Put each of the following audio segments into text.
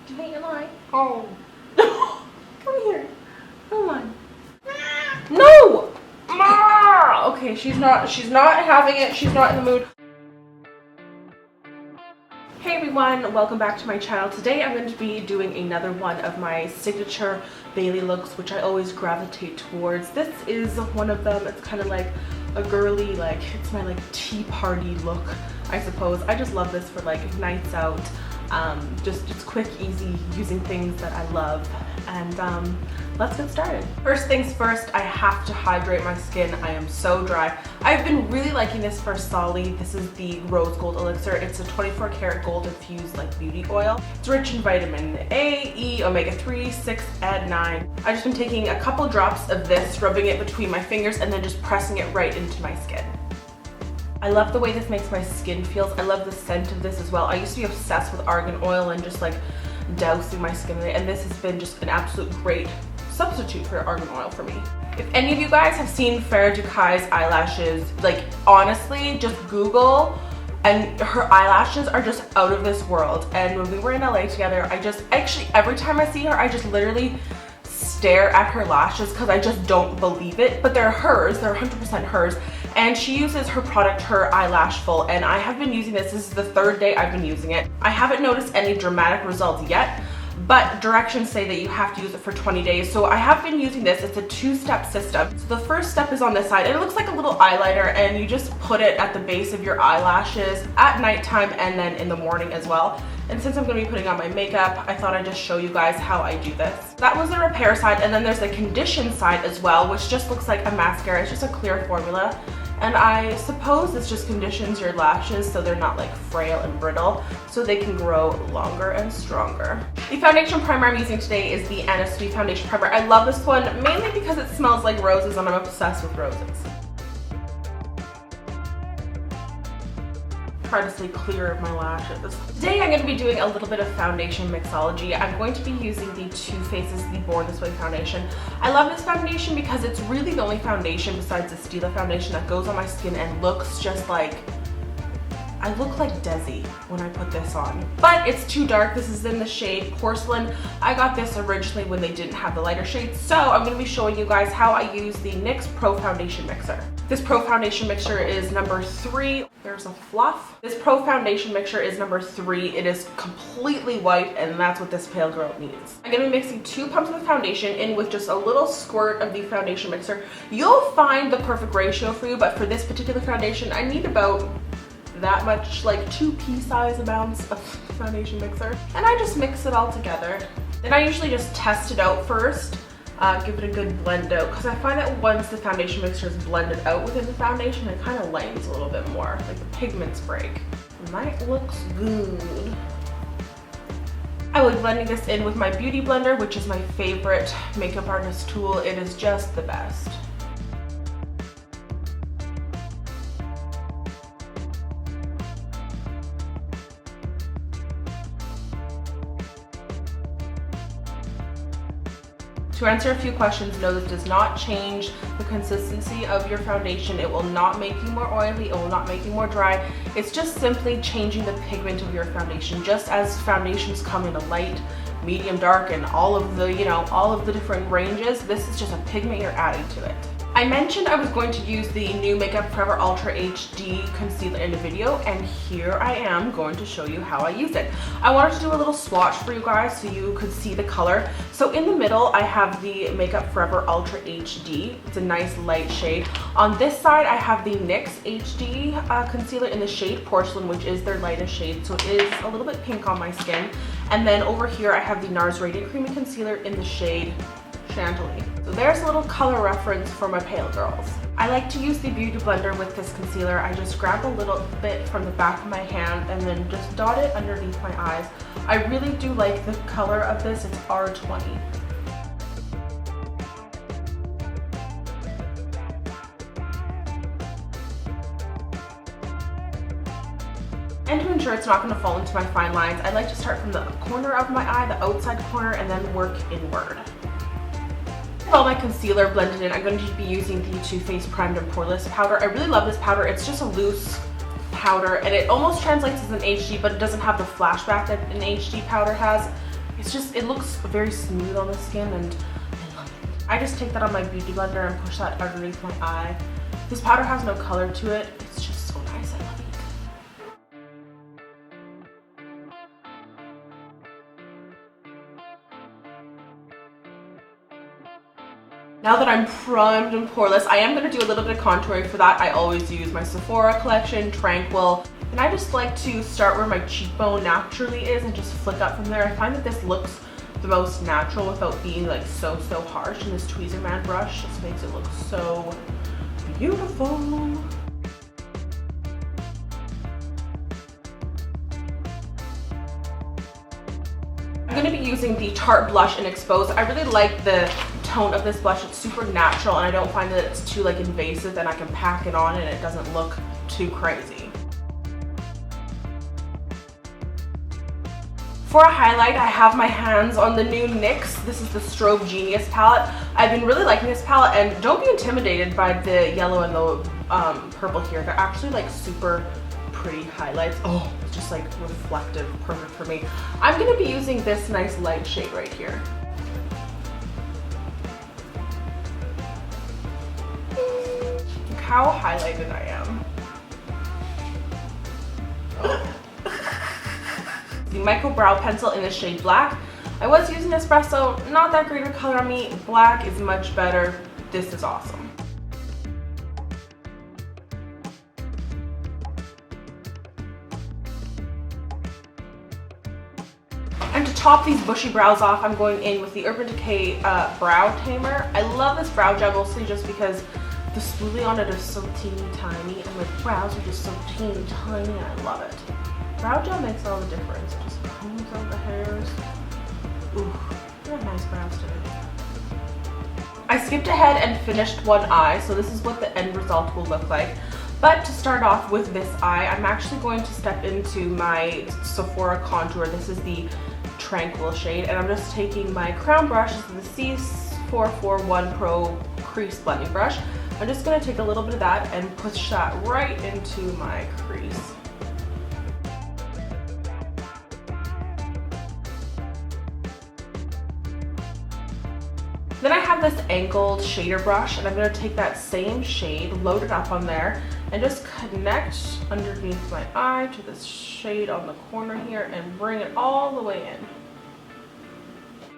You think you're lying? Oh. Come here. Come on. No! Okay, she's not having it. She's not in the mood. Hey everyone, welcome back to my channel. Today I'm going to be doing another one of my signature Bailey looks, which I always gravitate towards. This is one of them. It's kind of like a girly, like, it's my like tea party look, I suppose. I just love this for like nights out. Just quick, easy, using things that I love. And let's get started. First things first, I have to hydrate my skin. I am so dry. I've been really liking this Farsali. This is the rose gold elixir. It's a 24 karat gold infused like beauty oil. It's rich in vitamin A, E, omega-3, 6, and 9. I've just been taking a couple drops of this, rubbing it between my fingers, and then just pressing it right into my skin. I love the way this makes my skin feels. I love the scent of this as well. I used to be obsessed with argan oil and just like dousing my skin in it, and this has been just an absolute great substitute for argan oil for me. If any of you guys have seen Farah Decay's eyelashes, like honestly, just Google, and her eyelashes are just out of this world. And when we were in LA together, actually every time I see her, I just literally stare at her lashes because I just don't believe it. But they're hers, they're 100% hers. And she uses her product, her Eyelashful, and I have been using this. This is the third day I've been using it. I haven't noticed any dramatic results yet, but directions say that you have to use it for 20 days. So I have been using this. It's a two-step system. So the first step is on this side, and it looks like a little eyeliner, and you just put it at the base of your eyelashes at nighttime and then in the morning as well. And since I'm going to be putting on my makeup, I thought I'd just show you guys how I do this. That was the repair side, and then there's the condition side as well, which just looks like a mascara. It's just a clear formula. And I suppose this just conditions your lashes so they're not like frail and brittle, so they can grow longer and stronger. The foundation primer I'm using today is the Anna Sui Foundation Primer. I love this one mainly because it smells like roses, and I'm obsessed with roses. Try to stay clear of my lashes. Today I'm going to be doing a little bit of foundation mixology. I'm going to be using the Too Faced's the Born This Way foundation. I love this foundation because it's really the only foundation besides the Stila foundation that goes on my skin and looks just like, I look like Desi when I put this on. But it's too dark. This is in the shade Porcelain. I got this originally when they didn't have the lighter shades, so I'm going to be showing you guys how I use the NYX Pro Foundation Mixer. This Pro Foundation Mixer is number 3. There's a fluff. This Pro Foundation Mixer is number 3. It is completely white, and that's what this pale girl needs. I'm going to be mixing 2 pumps of the foundation in with just a little squirt of the foundation mixer. You'll find the perfect ratio for you, but for this particular foundation, I need about that much, like 2 pea-size amounts of foundation mixer. And I just mix it all together. Then I usually just test it out first. Give it a good blend out, because I find that once the foundation mixture is blended out within the foundation, it kind of lightens a little bit more, like the pigments break. And that looks good. I will be blending this in with my Beauty Blender, which is my favorite makeup artist tool. It is just the best. To answer a few questions, no, this does not change the consistency of your foundation. It will not make you more oily. It will not make you more dry. It's just simply changing the pigment of your foundation. Just as foundations come in a light, medium, dark, and all of the, all of the different ranges, this is just a pigment you're adding to it. I mentioned I was going to use the new Makeup Forever Ultra HD concealer in the video, and here I am going to show you how I use it. I wanted to do a little swatch for you guys so you could see the color. So in the middle, I have the Makeup Forever Ultra HD. It's a nice light shade. On this side, I have the NYX HD concealer in the shade Porcelain, which is their lightest shade, so it is a little bit pink on my skin. And then over here, I have the NARS Radiant Creamy Concealer in the shade Chantilly. So there's a little color reference for my pale girls. I like to use the Beauty Blender with this concealer. I just grab a little bit from the back of my hand and then just dot it underneath my eyes. I really do like the color of this. It's R20. And to ensure it's not going to fall into my fine lines, I like to start from the corner of my eye, the outside corner, and then work inward. With all my concealer blended in, I'm going to be using the Too Faced Primed and Poreless powder. I really love this powder. It's just a loose powder, and it almost translates as an HD, but it doesn't have the flashback that an HD powder has. It's just, it looks very smooth on the skin and I love it. I just take that on my beauty blender and push that underneath my eye. This powder has no color to it. It's just so nice. I love it. Now that I'm primed and poreless, I am going to do a little bit of contouring. For that, I always use my Sephora collection, Tranquil. And I just like to start where my cheekbone naturally is and just flick up from there. I find that this looks the most natural without being like so harsh. And this Tweezer Man brush just makes it look so beautiful. I'm going to be using the Tarte blush in Exposed. I really like the tone of this blush. It's super natural and I don't find that it's too like invasive, and I can pack it on and it doesn't look too crazy. For a highlight, I have my hands on the new NYX. This is the Strobe Genius palette. I've been really liking this palette, and don't be intimidated by the yellow and the purple here. They're actually like super pretty highlights. Oh, it's just like reflective, perfect for me. I'm gonna be using this nice light shade right here. Look how highlighted I am. Oh. The micro brow pencil in the shade Black. I was using Espresso, not that great of a color on me. Black is much better. This is awesome. And to top these bushy brows off, I'm going in with the Urban Decay Brow Tamer. I love this brow gel mostly just because the spoolie on it is so teeny tiny and my brows are just so teeny tiny and I love it. Brow gel makes all the difference. It just combs out the hairs. Ooh, you have nice brows today. I skipped ahead and finished one eye, so this is what the end result will look like. But to start off with this eye, I'm actually going to step into my Sephora contour. This is the Tranquil shade, and I'm just taking my crown brush. This is the C441 Pro Crease blending brush. I'm just going to take a little bit of that and push that right into my crease. Then I have this angled shader brush, and I'm going to take that same shade, load it up on there, and just connect underneath my eye to this shade on the corner here and bring it all the way in.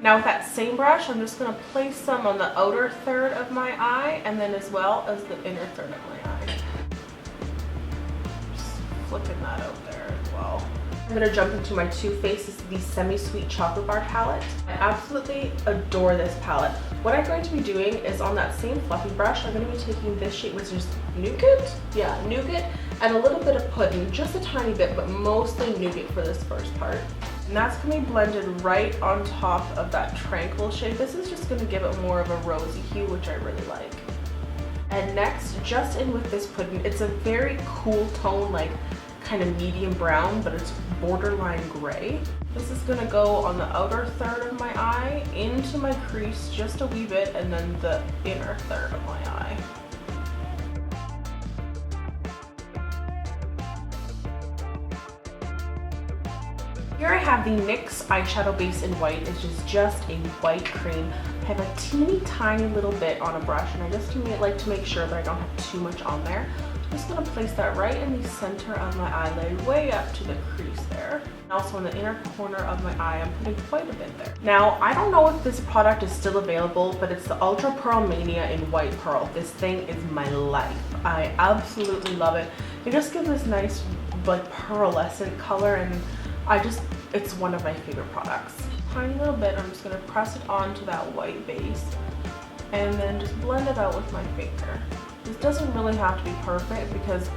Now with that same brush, I'm just going to place some on the outer third of my eye and then as well as the inner third of my eye. Just flicking that out there as well. I'm going to jump into my Too Faced. This is the Semi-Sweet Chocolate Bar palette. I absolutely adore this palette. What I'm going to be doing is on that same fluffy brush, I'm going to be taking this shade, which is Nougat? Yeah, Nougat, and a little bit of Puddin, just a tiny bit, but mostly Nougat for this first part. And that's going to be blended right on top of that Tranquil shade. This is just going to give it more of a rosy hue, which I really like. And next, just in with this Puddin, it's a very cool tone, like kind of medium brown, but it's borderline gray. This is going to go on the outer third of my eye, into my crease just a wee bit, and then the inner third of my eye. Here I have the NYX eyeshadow base in white, which is just a white cream. I have a teeny tiny little bit on a brush, and I just like to make sure that I don't have too much on there. I'm just going to place that right in the center of my eyelid, way up to the crease there. Also in the inner corner of my eye, I'm putting quite a bit there. Now, I don't know if this product is still available, but it's the Ultra Pearl Mania in White Pearl. This thing is my life. I absolutely love it. It just gives this nice, like, pearlescent color, and it's one of my favorite products. Tiny little bit, I'm just going to press it onto that white base and then just blend it out with my finger. This doesn't really have to be perfect because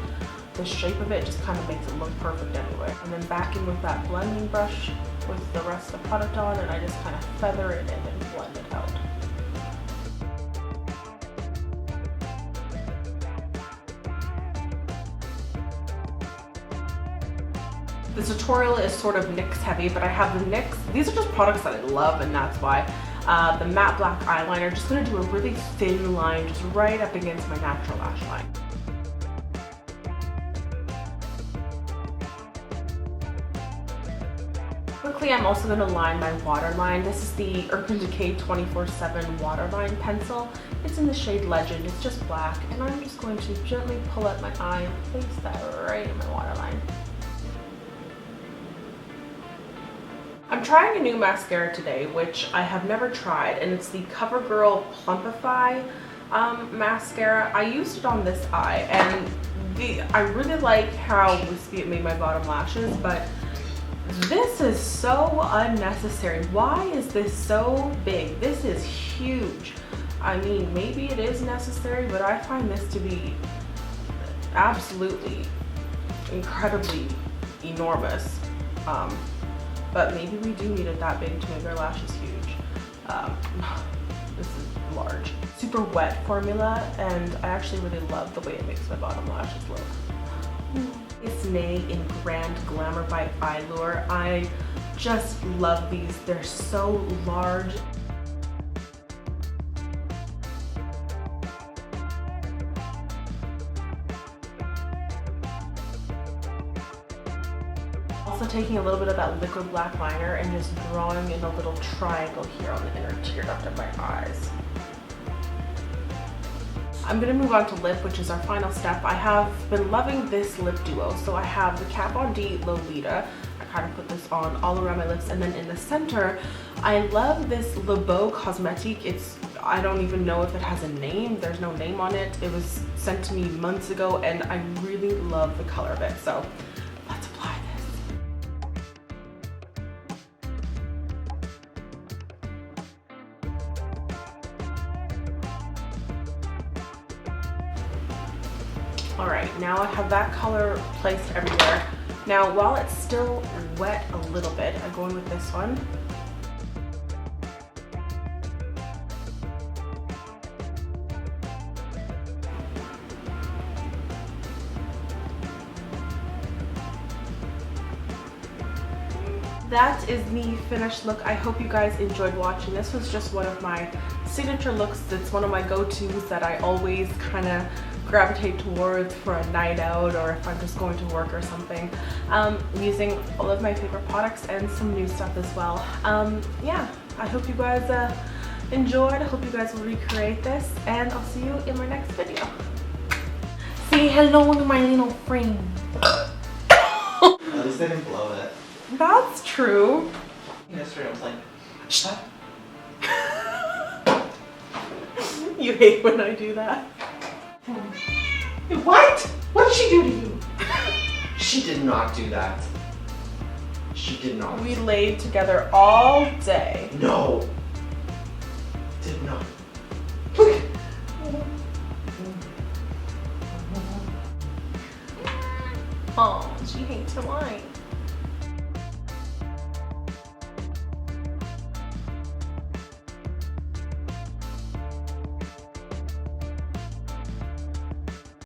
the shape of it just kind of makes it look perfect anyway. And then back in with that blending brush with the rest of the product on, and I just kind of feather it in and blend it out. The tutorial is sort of NYX heavy, but I have the NYX. These are just products that I love, and that's why. The matte black eyeliner, just going to do a really thin line just right up against my natural lash line. quickly, I'm also going to line my waterline. This is the Urban Decay 24/7 waterline pencil. It's in the shade Legend. It's just black. And I'm just going to gently pull up my eye and place that right in my waterline. I'm trying a new mascara today, which I have never tried, and it's the CoverGirl Plumpify mascara. I used it on this eye, and I really like how wispy it made my bottom lashes, but this is so unnecessary. Why is this so big? This is huge. I mean, maybe it is necessary, but I find this to be absolutely incredibly enormous. But maybe we do need it that big to make our lashes huge. This is large. Super wet formula, and I actually really love the way it makes my bottom lashes look. It's Nay in Grand Glamour by Eyelure. I just love these. They're so large. Also taking a little bit of that liquid black liner and just drawing in a little triangle here on the inner tear duct of my eyes. I'm going to move on to lip, which is our final step. I have been loving this lip duo. So I have the Kat Von D Lolita. I kind of put this on all around my lips, and then in the center, I love this Le Beau Cosmetique. I don't even know if it has a name. There's no name on it. It was sent to me months ago, and I really love the color of it. So let's apply this. All right, now I have that color placed everywhere. Now, while it's still wet a little bit, I'm going with this one. That is the finished look. I hope you guys enjoyed watching. This was just one of my signature looks. It's one of my go-tos that I always kind of gravitate towards for a night out, or if I'm just going to work or something. Using all of my favorite products and some new stuff as well. Yeah, I hope you guys enjoyed. I hope you guys will recreate this, and I'll see you in my next video. Say hello to my little friend. At least I didn't blow it. That's true. Yesterday I was like, shut up. You hate when I do that. What? What did she do to you? She did not do that. She did not. We laid together all day. No. Did not. Oh, she hates to whine.